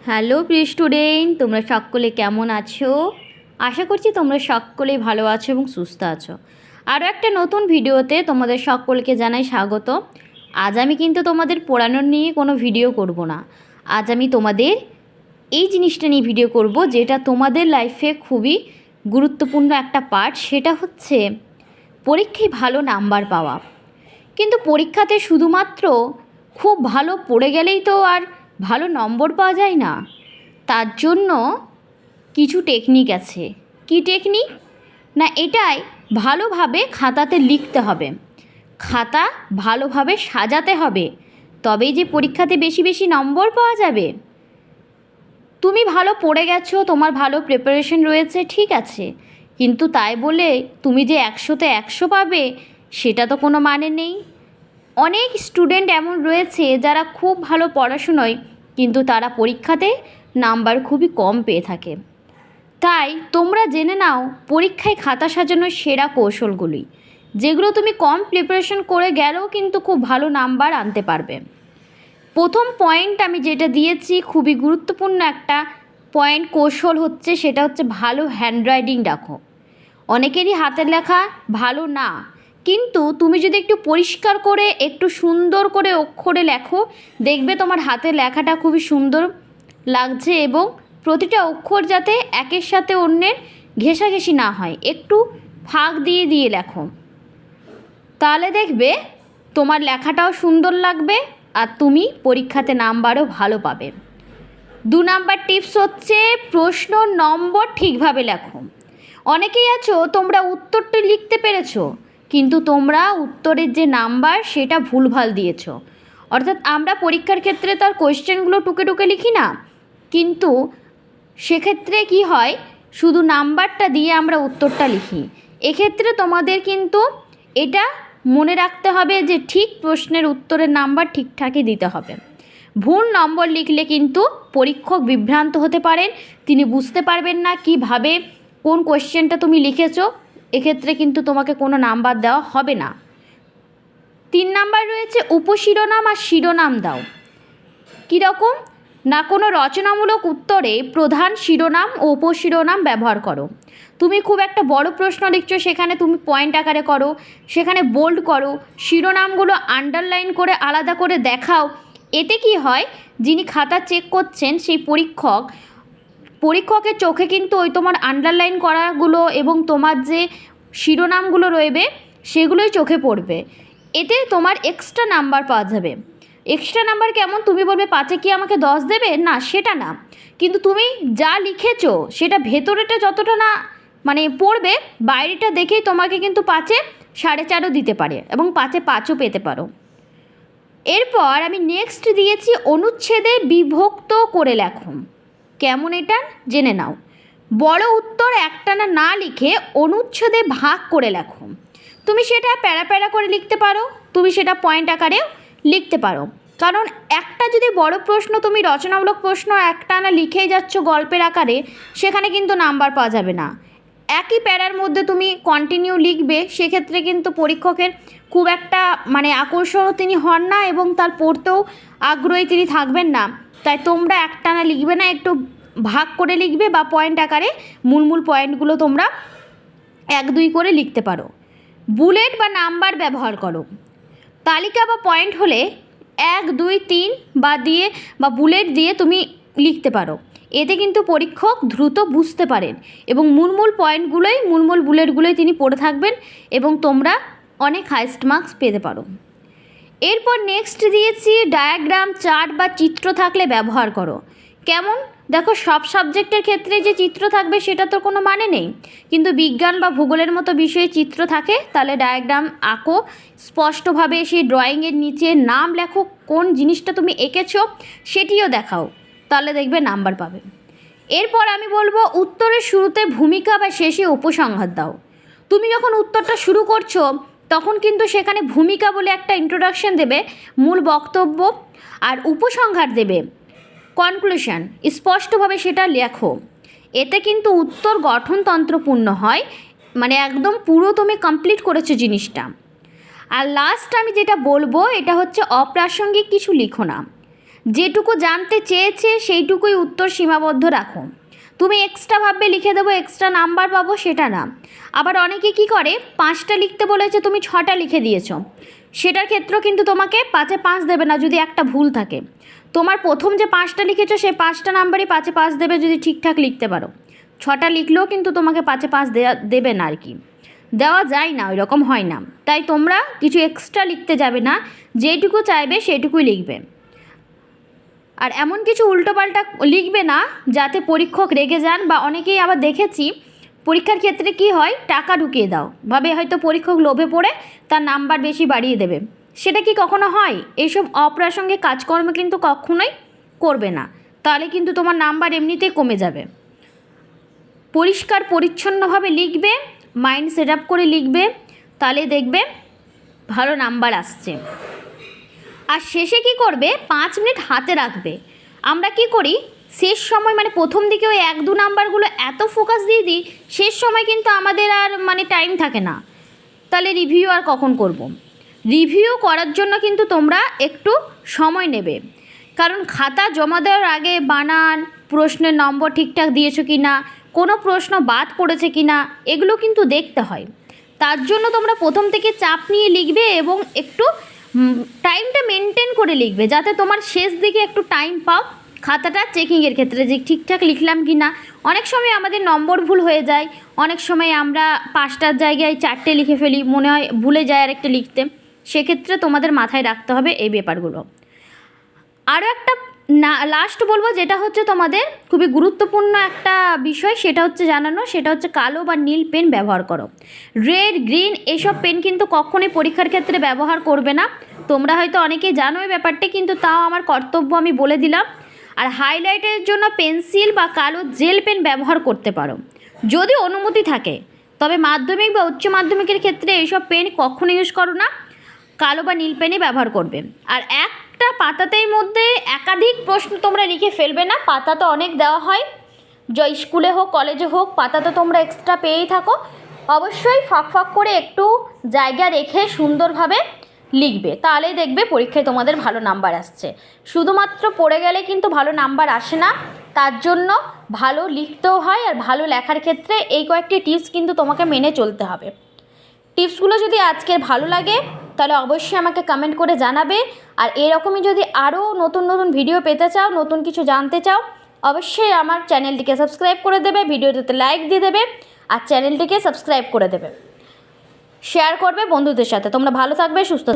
Hello প্রিয় student, তোমরা সকলে কেমন আছো? আশা করছি তোমরা সকলেই ভালো আছো এবং সুস্থ আছো। আরও একটা নতুন ভিডিওতে তোমাদের সকলকে জানাই স্বাগত। আজ আমি কিন্তু তোমাদের পড়ানোর নিয়ে কোনো ভিডিও করব না। আজ আমি তোমাদের এই জিনিসটা নিয়ে ভিডিও করব, যেটা তোমাদের লাইফে খুবই গুরুত্বপূর্ণ একটা পার্ট। সেটা হচ্ছে পরীক্ষায় ভালো নাম্বার পাওয়া। কিন্তু পরীক্ষাতে শুধুমাত্র খুব ভালো পড়ে গেলেই তো আর ভালো নম্বর পাওয়া যায় না। তার জন্য কিছু টেকনিক আছে। কি টেকনিক? না, এটাই ভালোভাবে খাতাতে লিখতে হবে, খাতা ভালোভাবে সাজাতে হবে, তবেই যে পরীক্ষাতে বেশি বেশি নম্বর পাওয়া যাবে। তুমি ভালো পড়ে গেছো, তোমার ভালো প্রিপারেশন রয়েছে, ঠিক আছে, কিন্তু তাই বলে তুমি যে 100তে 100 পাবে সেটা তো কোনো মানে নেই। অনেক স্টুডেন্ট এমন রয়েছে যারা খুব ভালো পড়াশুনোয়, কিন্তু তারা পরীক্ষাতে নাম্বার খুবই কম পেয়ে থাকে। তাই তোমরা জেনে নাও পরীক্ষায় খাতা সাজানোর সেরা কৌশলগুলি, যেগুলো তুমি কম প্রিপারেশন করে গেলেও কিন্তু খুব ভালো নাম্বার আনতে পারবে। প্রথম পয়েন্ট আমি যেটা দিয়েছি, খুবই গুরুত্বপূর্ণ একটা পয়েন্ট, কৌশল হচ্ছে, সেটা হচ্ছে ভালো হ্যান্ডরাইটিং রাখো। অনেকেরই হাতের লেখা ভালো না, কিন্তু তুমি যদি একটু পরিষ্কার করে একটু সুন্দর করে অক্ষরে লেখো, দেখবে তোমার হাতের লেখাটা খুবই সুন্দর লাগছে এবং প্রতিটা অক্ষর যাতে একের সাথে অন্যের ঘেঁষাঘেঁষি না হয়, একটু ফাঁক দিয়ে দিয়ে লেখো, তাহলে দেখবে তোমার লেখাটাও সুন্দর লাগবে আর তুমি পরীক্ষাতে নাম্বারও ভালো পাবে। 2 নাম্বার টিপস হচ্ছে প্রশ্ন নম্বর ঠিকভাবে লেখো। অনেকেই আছো তোমরা উত্তরটি লিখতে পেরেছো, কিন্তু তোমরা উত্তরের যে নাম্বার সেটা ভুলভাল দিয়েছো। অর্থাৎ আমরা পরীক্ষার ক্ষেত্রে তার কোয়েশ্চেনগুলো টুকে টুকে লিখি না, কিন্তু সেক্ষেত্রে কি হয়, শুধু নাম্বারটা দিয়ে আমরা উত্তরটা লিখি। এক্ষেত্রে তোমাদের কিন্তু এটা মনে রাখতে হবে যে ঠিক প্রশ্নের উত্তরের নাম্বার ঠিকঠাকই দিতে হবে। ভুল নম্বর লিখলে কিন্তু পরীক্ষক বিভ্রান্ত হতে পারেন, তিনি বুঝতে পারবেন না কিভাবে কোন কোয়েশ্চেনটা তুমি লিখেছো। এক্ষেত্রে কিন্তু তোমাকে কোনো নাম্বার দেওয়া হবে না। 3 নাম্বার রয়েছে উপশিরোনাম আর শিরোনাম দাও। কীরকম? না, কোনো রচনামূলক উত্তরে প্রধান শিরোনাম ও উপশিরোনাম ব্যবহার করো। তুমি খুব একটা বড় প্রশ্ন লিখছো, সেখানে তুমি পয়েন্ট আকারে করো, সেখানে বোল্ড করো, শিরোনামগুলো আন্ডারলাইন করে আলাদা করে দেখাও। এতে কি হয়, যিনি খাতা চেক করছেন সেই পরীক্ষকের চোখে কিন্তু ওই তোমার আন্ডারলাইন করাগুলো এবং তোমার যে শিরোনামগুলো রয়েবে সেগুলোই চোখে পড়বে। এতে তোমার এক্সট্রা নাম্বার পাওয়া যাবে। এক্সট্রা নাম্বার কেমন? তুমি বলবে 5-এ কি আমাকে 10 দেবে? না, সেটা না, কিন্তু তুমি যা লিখেছো সেটা ভেতরেটা যতটা না মানে পড়বে, বাইরেটা দেখেই তোমাকে কিন্তু 5-এ 4.5ও দিতে পারে এবং 5-এ 5ও পেতে পারো। এরপর আমি নেক্সট দিয়েছি অনুচ্ছেদে বিভক্ত করে লেখো। কেমন এটা জেনে নাও। বড় উত্তর একটানা না লিখে অনুচ্ছেদে ভাগ করে লেখো। তুমি সেটা প্যারা প্যারা করে লিখতে পারো, তুমি সেটা পয়েন্ট আকারেও লিখতে পারো। কারণ একটা যদি বড় প্রশ্ন, তুমি রচনামূলক প্রশ্ন একটানা লিখেই যাচ্ছ গল্পের আকারে, সেখানে কিন্তু নাম্বার পাওয়া যাবে না। একই প্যারার মধ্যে তুমি কন্টিনিউ লিখবে, সেক্ষেত্রে কিন্তু পরীক্ষকের খুব একটা আকর্ষণও তিনি হন না এবং তার পড়তেও আগ্রহী তিনি থাকবেন না। তাই তোমরা একটানা লিখবে না, একটু ভাগ করে লিখবে বা পয়েন্ট আকারে মূল পয়েন্টগুলো তোমরা 1-2 করে লিখতে পারো। বুলেট বা নাম্বার ব্যবহার করো। তালিকা বা পয়েন্ট হলে 1, 2, 3 বা বুলেট দিয়ে তুমি লিখতে পারো। এতে কিন্তু পরীক্ষক দ্রুত বুঝতে পারেন এবং মূল পয়েন্টগুলোই মূল বুলেটগুলোই তিনি পড়ে থাকবেন এবং তোমরা অনেক হাইস্ট মার্কস পেতে পারো। এরপর নেক্সট দিয়েছি ডায়াগ্রাম, চার্ট বা চিত্র থাকলে ব্যবহার করো। কেমন? দেখো, সব সাবজেক্টের ক্ষেত্রে যে চিত্র থাকবে সেটা তো কোনো মানে নেই, কিন্তু বিজ্ঞান বা ভূগোলের মতো বিষয়ে চিত্র থাকে, তাহলে ডায়াগ্রাম আঁকো, স্পষ্টভাবে সেই ড্রয়িংয়ের নিচে নাম লেখো, কোন জিনিসটা তুমি এঁকেছো সেটিও দেখাও, তাহলে দেখবে নাম্বার পাবে। এরপর আমি বলবো উত্তরের শুরুতে ভূমিকা বা শেষে উপসংহার দাও। তুমি যখন উত্তরটা শুরু করছো তখন কিন্তু সেখানে ভূমিকা বলে একটা ইন্ট্রোডাকশন দেবে, মূল বক্তব্য, আর উপসংহার দেবে, কনক্লুশন, স্পষ্টভাবে সেটা লেখো। এতে কিন্তু উত্তর গঠনতন্ত্রপূর্ণ হয়, একদম পুরো তুমি কমপ্লিট করেছো জিনিসটা। আর লাস্ট আমি যেটা বলবো এটা হচ্ছে অপ্রাসঙ্গিক কিছু লিখো না। যেটুকু জানতে চেয়েছে সেইটুকুই উত্তর সীমাবদ্ধ রাখো। তুমি এক্সট্রা ভাববে লিখে দেবো, এক্সট্রা নাম্বার পাবো, সেটা না। আবার অনেকে কি করে, 5টা লিখতে বলেছে, তুমি 6টা লিখে দিয়েছো, সেটার ক্ষেত্রেও কিন্তু তোমাকে 5-এ 5 দেবে না যদি একটা ভুল থাকে। তোমার প্রথম যে 5টা লিখেছো সেই 5টা নাম্বারই 5-এ 5 দেবে যদি ঠিকঠাক লিখতে পারো। 6টা লিখলেও কিন্তু তোমাকে 5-এ 5 দেবে না আর কি, দেওয়া যায় না, ওই রকম হয় না। তাই তোমরা কিছু এক্সট্রা লিখতে যাবে না, যেটুকু চাইবে সেটুকুই লিখবে। আর এমন কিছু উল্টোপাল্টা লিখবে না যাতে পরীক্ষক রেগে যান। বা অনেকেই আবার দেখেছি পরীক্ষার ক্ষেত্রে কি হয়, টাকা ঢুকিয়ে দাও, ভাবে হয়তো পরীক্ষক লোভে পড়ে তার নাম্বার বেশি বাড়িয়ে দেবে। সেটা কি কখনো হয়? এইসব অপ্রাসঙ্গিক কাজকর্ম কিন্তু কখনোই করবে না, তাহলে কিন্তু তোমার নাম্বার এমনিতেই কমে যাবে। পরিষ্কার পরিচ্ছন্নভাবে লিখবে, মাইন্ড সেট আপ করে লিখবে, তাহলে দেখবে ভালো নাম্বার আসছে। আর শেষে কি করবে, 5 মিনিট হাতে রাখবে। আমরা কি করি, শেষ সময় মানে প্রথম দিকে ওই 1-2 নাম্বারগুলো এত ফোকাস দিয়ে দিই, শেষ সময় কিন্তু আমাদের আর মানে টাইম থাকে না। তাহলে রিভিউ আর কখন করব? রিভিউ করার জন্য কিন্তু তোমরা একটু সময় নেবে, কারণ খাতা জমা দেওয়ার আগে বানান, প্রশ্নের নম্বর ঠিকঠাক দিয়েছো কি না, কোনো প্রশ্ন বাদ পড়েছে কি না, এগুলো কিন্তু দেখতে হয়। তার জন্য তোমরা প্রথম থেকে চাপ নিয়ে লিখবে এবং একটু টাইমটা মেনটেন করে লিখবে, যাতে তোমার শেষ দিকে একটু টাইম পাও খাতাটা চেকিংয়ের ক্ষেত্রে যে ঠিকঠাক লিখলাম কি না। অনেক সময় আমাদের নম্বর ভুল হয়ে যায়, অনেক সময় আমরা 5টার জায়গায় 4টে লিখে ফেলি, মনে হয় ভুলে যায় আর একটা লিখতে। সেক্ষেত্রে তোমাদের মাথায় রাখতে হবে এই ব্যাপারগুলো। আরও একটা লাস্ট বলবো, যেটা হচ্ছে তোমাদের খুবই গুরুত্বপূর্ণ একটা বিষয়, সেটা হচ্ছে জানানো, সেটা হচ্ছে কালো বা নীল পেন ব্যবহার করো। রেড, গ্রিন এসব পেন কিন্তু কখনোই পরীক্ষার ক্ষেত্রে ব্যবহার করবে না। তোমরা হয়তো অনেকেই জানো এই ব্যাপারটা, কিন্তু তাও আমার কর্তব্য আমি বলে দিলাম। আর হাইলাইটের জন্য পেন্সিল বা কালো জেল পেন ব্যবহার করতে পারো যদি অনুমতি থাকে, তবে মাধ্যমিক বা উচ্চ মাধ্যমিকের ক্ষেত্রে এইসব পেন কখনো ইউজ করো না, কালো বা নীল পেনই ব্যবহার করবে। আর একটা পাতাতেই মধ্যে একাধিক প্রশ্ন তোমরা লিখে ফেলবে না, পাতা তো অনেক দেওয়া হয়, স্কুলে হোক কলেজে হোক, পাতা তো তোমরা এক্সট্রা পেয়েই থাকো। অবশ্যই ফাঁক ফাঁক করে একটু জায়গা রেখে সুন্দরভাবে লিখবে, তাহলেই দেখবে পরীক্ষায় তোমাদের ভালো নাম্বার আসছে। শুধুমাত্র পড়ে গেলে কিন্তু ভালো নাম্বার আসে না, তার জন্য ভালো লিখতেও হয়। আর ভালো লেখার ক্ষেত্রে এই কয়েকটি টিপস কিন্তু তোমাকে মেনে চলতে হবে। টিপসগুলো যদি আজকের ভালো লাগে তাহলে অবশ্যই আমাকে কমেন্ট করে জানাবে। আর এরকমই যদি আরও নতুন নতুন ভিডিও পেতে চাও, নতুন কিছু জানতে চাও, অবশ্যই আমার চ্যানেলটিকে সাবস্ক্রাইব করে দেবে, ভিডিওটিতে লাইক দিয়ে দেবে, আর চ্যানেলটিকে সাবস্ক্রাইব করে দেবে, শেয়ার করবে বন্ধুদের সাথে। তোমরা ভালো থাকবে, সুস্থ